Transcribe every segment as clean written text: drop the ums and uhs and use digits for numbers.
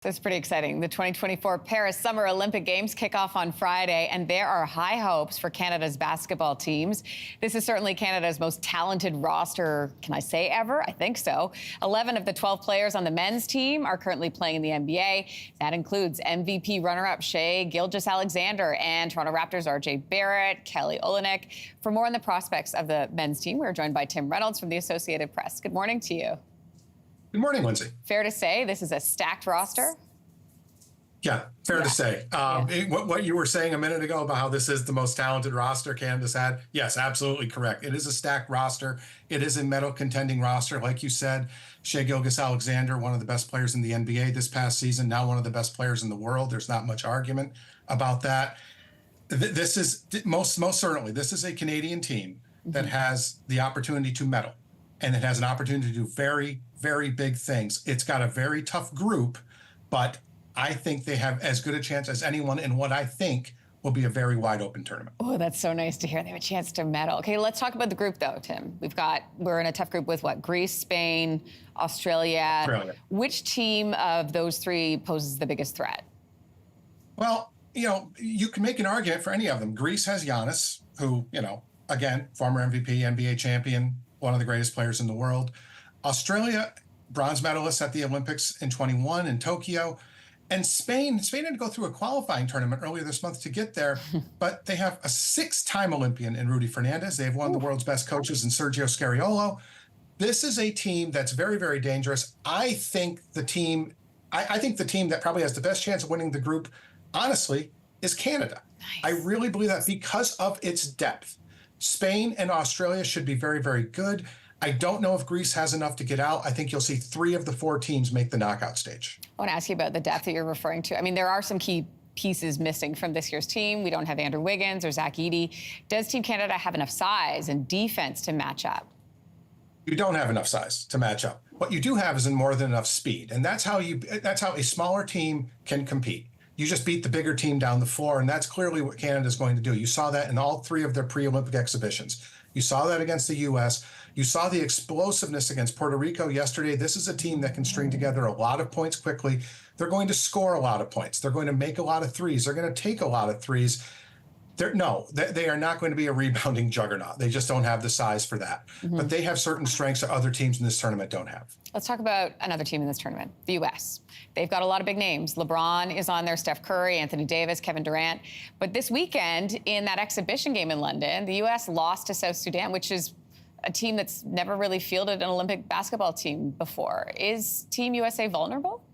That's pretty exciting. The 2024 Paris Summer Olympic Games kick off on Friday, and there are high hopes for Canada's basketball teams. This is certainly Canada's most talented roster, can I say ever? I think so. 11 of the 12 players on the men's team are currently playing in the NBA. That includes MVP runner-up Shai Gilgeous-Alexander and Toronto Raptors R.J. Barrett, Kelly Olynyk. For more on the prospects of the men's team, we're joined by Tim Reynolds from the Associated Press. Good morning to you. Good morning, Lindsey. Fair to say this is a stacked roster? Yeah, fair to say. What you were saying a minute ago about how this is the most talented roster Canada's had, yes, absolutely correct. It is a stacked roster. It is a medal contending roster. Like you said, Shai Gilgeous-Alexander, one of the best players in the NBA this past season, now one of the best players in the world. There's not much argument about that. This is most certainly, this is a Canadian team that has the opportunity to medal, and it has an opportunity to do very, very big things. It's got a very tough group, but I think they have as good a chance as anyone in what I think will be a very wide open tournament. Oh, that's so nice to hear. They have a chance to medal. Okay, let's talk about the group though, Tim. We're in a tough group with what? Greece, Spain, Australia. Which team of those three poses the biggest threat? Well, you can make an argument for any of them. Greece has Giannis, who, again, former MVP, NBA champion, one of the greatest players in the world. Australia, bronze medalist at the Olympics in 21 in Tokyo. And Spain had to go through a qualifying tournament earlier this month to get there, but they have a six-time Olympian in Rudy Fernandez. They have one of the world's best coaches in Sergio Scariolo. This is a team that's very, very dangerous. I think the team that probably has the best chance of winning the group, honestly, is Canada. Nice. I really believe that because of its depth. Spain and Australia should be very, very good. I don't know if Greece has enough to get out. I think you'll see 3 of the 4 teams make the knockout stage. I want to ask you about the depth that you're referring to. I mean, there are some key pieces missing from this year's team. We don't have Andrew Wiggins or Zach Edey. Does Team Canada have enough size and defense to match up? You don't have enough size to match up. What you do have is more than enough speed, and that's how a smaller team can compete. You just beat the bigger team down the floor, and that's clearly what Canada's going to do. You saw that in all 3 of their pre-Olympic exhibitions. You saw that against the U.S. You saw the explosiveness against Puerto Rico yesterday. This is a team that can string together a lot of points quickly. They're going to score a lot of points. They're going to make a lot of threes. They're going to take a lot of threes. They are not going to be a rebounding juggernaut. They just don't have the size for that. But they have certain strengths that other teams in this tournament don't have. Let's talk about another team in this tournament, the U.S. They've got a lot of big names. LeBron is on there, Steph Curry, Anthony Davis, Kevin Durant. But this weekend, in that exhibition game in London, the U.S. lost to South Sudan, which is a team that's never really fielded an Olympic basketball team before. Is Team USA vulnerable?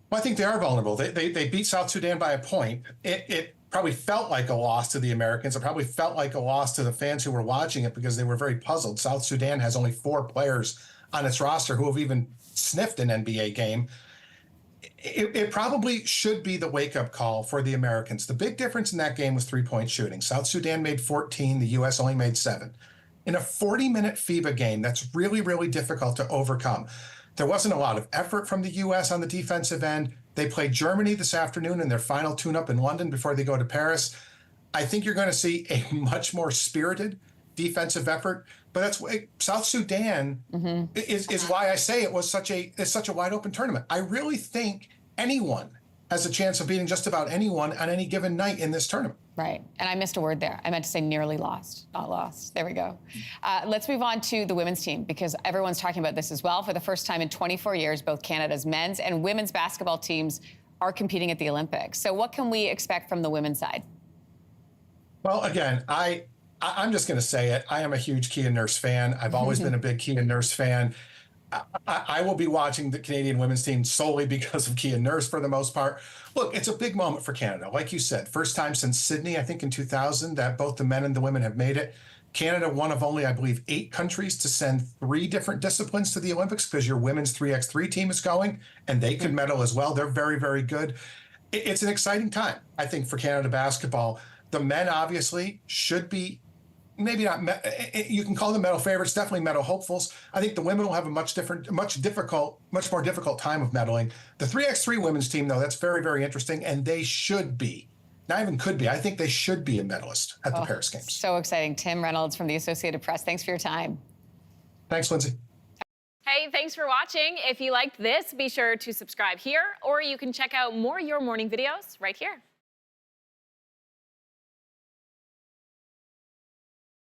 Well, I think they are vulnerable. They beat South Sudan by a point. It probably felt like a loss to the Americans. It probably felt like a loss to the fans who were watching it because they were very puzzled. South Sudan has only 4 players on its roster who have even sniffed an NBA game. It probably should be the wake-up call for the Americans. The big difference in that game was 3-point shooting. South Sudan made 14. The U.S. only made 7. In a 40-minute FIBA game, that's really, really difficult to overcome. There wasn't a lot of effort from the U.S. on the defensive end. They played Germany this afternoon in their final tune-up in London before they go to Paris. I think you're going to see a much more spirited defensive effort. But that's why South Sudan is why I say it's such a wide open tournament. I really think anyone has a chance of beating just about anyone on any given night in this tournament. Right. And I missed a word there. I meant to say nearly lost, not lost. There we go. Let's move on to the women's team because everyone's talking about this as well. For the first time in 24 years, both Canada's men's and women's basketball teams are competing at the Olympics. So what can we expect from the women's side? Well, again, I'm just going to say it. I am a huge Kia Nurse fan. I've always been a big Kia Nurse fan. I will be watching the Canadian women's team solely because of Kia Nurse for the most part. Look, it's a big moment for Canada. Like you said, first time since Sydney, I think in 2000, that both the men and the women have made it. Canada, one of only, I believe, 8 countries to send 3 different disciplines to the Olympics because your women's 3x3 team is going, and they could medal as well. They're very, very good. It's an exciting time, I think, for Canada basketball. The men obviously should be maybe not, you can call them medal favorites, definitely medal hopefuls. I think the women will have a much more difficult time of medaling. The 3x3 women's team, though, that's very, very interesting, and they should be, not even could be, I think they should be a medalist at the Paris Games. So exciting. Tim Reynolds from the Associated Press, thanks for your time. Thanks, Lindsey. Hey, thanks for watching. If you liked this, be sure to subscribe here, or you can check out more Your Morning videos right here.